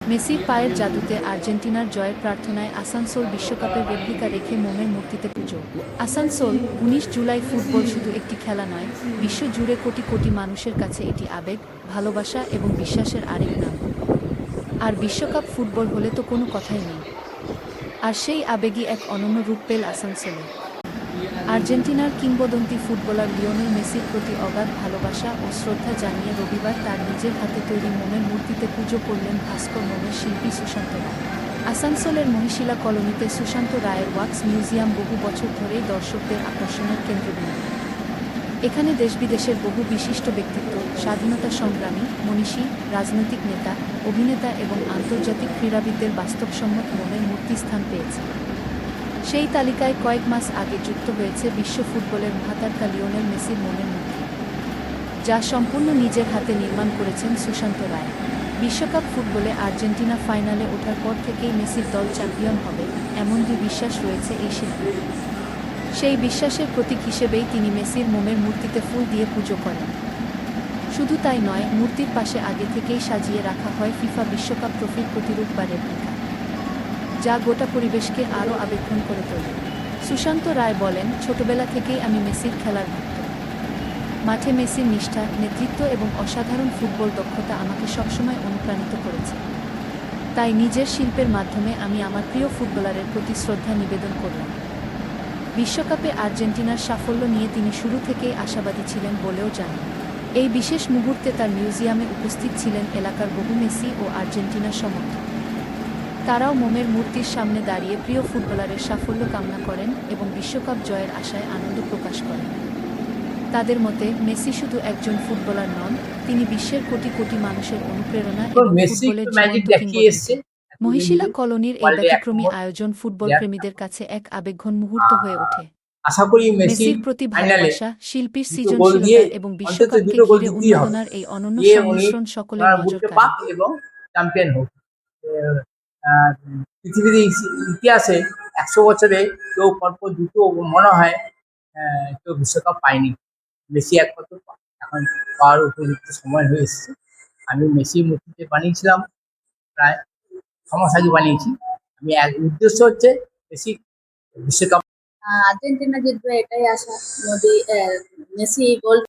মেসির পায়ের জাদুতে আর্জেন্টিনার জয়ের প্রার্থনায় আসানসোল বিশ্বকাপের রেপ্লিকা রেখে মোমের মূর্তিতে পুজো। আসানসোল ১৯ জুলাই ফুটবল শুধু একটি খেলা নয়, বিশ্ব জুড়ে কোটি কোটি মানুষের কাছে এটি আবেগ, ভালোবাসা এবং বিশ্বাসের আরেক নাম। আর বিশ্বকাপ ফুটবল হলে তো কোনো কথাই নেই। আর সেই আবেগই এক অনন্য রূপ পেল আসানসোলে। আর্জেন্টিনার কিংবদন্তি ফুটবলার লিওনেল মেসির প্রতি অগাধ ভালোবাসা ও শ্রদ্ধা জানিয়ে রবিবার তার নিজের হাতে তৈরি মোমের মূর্তিতে পুজো করলেন ভাস্কর মোমের শিল্পী সুশান্ত রায়। আসানসোলের মহিশিলা কলোনিতে সুশান্ত রায়ের ওয়াক্স মিউজিয়াম বহু বছর ধরেই দর্শকদের আকর্ষণের কেন্দ্রবিন্দু। এখানে দেশ-বিদেশের বহু বিশিষ্ট ব্যক্তিত্ব, স্বাধীনতা সংগ্রামী, মনীষী, রাজনৈতিক নেতা, অভিনেতা এবং আন্তর্জাতিক ক্রীড়াবিদদের বাস্তবসম্মত মোমের মূর্তি স্থান পেয়েছে। সেই তালিকায় কয়েক মাস আগে যুক্ত হয়েছে বিশ্ব ফুটবলের মহাতারকা লিওনেল মেসির মোমের মূর্তি, যা সম্পূর্ণ নিজের হাতে নির্মাণ করেছেন সুশান্ত রায়। বিশ্বকাপ ফুটবলে আর্জেন্টিনা ফাইনালে ওঠার পর থেকেই মেসির দল চ্যাম্পিয়ন হবে, এমন বিশ্বাস রয়েছে এই শিল্পীর। সেই বিশ্বাসের প্রতীক হিসেবেই তিনি মেসির মোমের মূর্তিতে ফুল দিয়ে পুজো করেন। শুধু তাই নয়, মূর্তির পাশে আগে থেকেই সাজিয়ে রাখা হয় ফিফা বিশ্বকাপ ট্রফির প্রতিরূপ বা রেপ্লিকা, যা গোটা পরিবেশকে আরও আবেগঘন করে তোলে। সুশান্ত রায় বলেন, ছোটবেলা থেকেই আমি মেসির খেলার ভক্ত। মাঠে মেসির নিষ্ঠা, নেতৃত্ব এবং অসাধারণ ফুটবল দক্ষতা আমাকে সবসময় অনুপ্রাণিত করেছে। তাই নিজের শিল্পের মাধ্যমে আমি আমার প্রিয় ফুটবলারের প্রতি শ্রদ্ধা নিবেদন করলাম। বিশ্বকাপে আর্জেন্টিনার সাফল্য নিয়ে তিনি শুরু থেকেই আশাবাদী ছিলেন বলেও জানান। এই বিশেষ মুহূর্তে তার মিউজিয়ামে উপস্থিত ছিলেন এলাকার বহু মেসি ও আর্জেন্টিনার সমর্থক। তারাও মোমের মূর্তির সামনে দাঁড়িয়ে প্রিয় ফুটবলারের সাফল্য কামনা করেন এবং বিশ্বকাপ জয়ের আশায় আনন্দ প্রকাশ করেন। তাদের মতে, মেসি শুধু একজন ফুটবলার নন, তিনি বিশ্বের কোটি কোটি মানুষের অনুপ্রেরণা এবং ফুটবলের জীবন্ত কিংবদন্তি। মহিশিলা কলোনির এই ব্যতিক্রমী আয়োজন ফুটবল প্রেমীদের কাছে এক আবেগঘন মুহূর্ত হয়ে ওঠে। আশা করি মেসির প্রতি ভালোবাসা, শিল্পীর সৃজনশীলতা এবং বিশ্বকাপকে ঘিরে উন্মাদনার এই অনন্য সংমিশ্রণ সকলের নজর কাড়ে। এবং চ্যাম্পিয়ন হোক। পৃথিবীর ইতিহাসে ১০০ বছরে কেউ পরপর দুটো মনে হয় কেউ বিশ্বকাপ পায়নি। মেসি একমাত্র এখন পাওয়ার উপযুক্ত সময় হয়ে এসেছে। আমি মেসির মূর্তিতে বানিয়েছিলাম, প্রায় ৬ মাস আগে বানিয়েছি। আমি এক উদ্দেশ্য হচ্ছে মেসি বিশ্বকাপ আর্জেন্টিনা জিতবে এটাই আশা। মেসি গোল